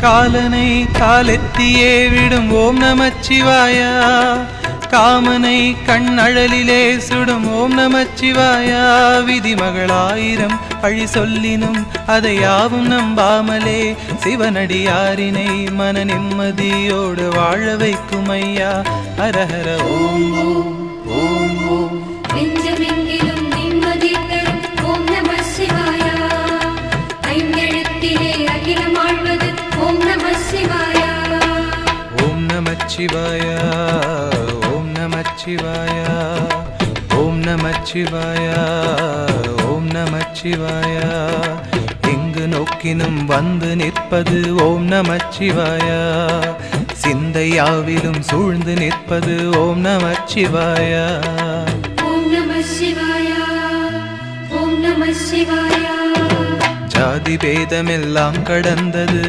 காலனை காலெத்தியே விடும் ஓம் நமச்சிவாயா, காமனை கண்ணழலிலே சுடும் ஓம் நமச்சிவாயா. விதிமகளாயிரம் பழி சொல்லினும் அதை யாவும் நம்பாமலே சிவனடியாரினை மன நிம்மதியோடு வாழ வைக்கும் ஐயா. ஹரஹர ஓம் ஓம் ஓம் ஓம். நெஞ்சமெங்கிலும் நிம்மதி தரும் ஓம் நம சிவாயா, ஐந்தெழுத்திலே அகிலம் ஆழ்வது ஓம் நம சிவாயா. ஓம் நமச்சிவாயா, ஓம் நமச்சிவாயா, ஓம் நமச்சிவாயா, ஓம் நமச்சிவாயா. எங்கு நோக்கினும் வந்து நிற்பது ஓம் நமச்சிவாயா, சிந்தையாவிலும் சூழ்ந்து நிற்பது ஓம் நமச்சிவாயா. ஓம் நம சிவாயா, ஓம் நம சிவாயா. ஜாதி பேதமெல்லாம் கடந்தது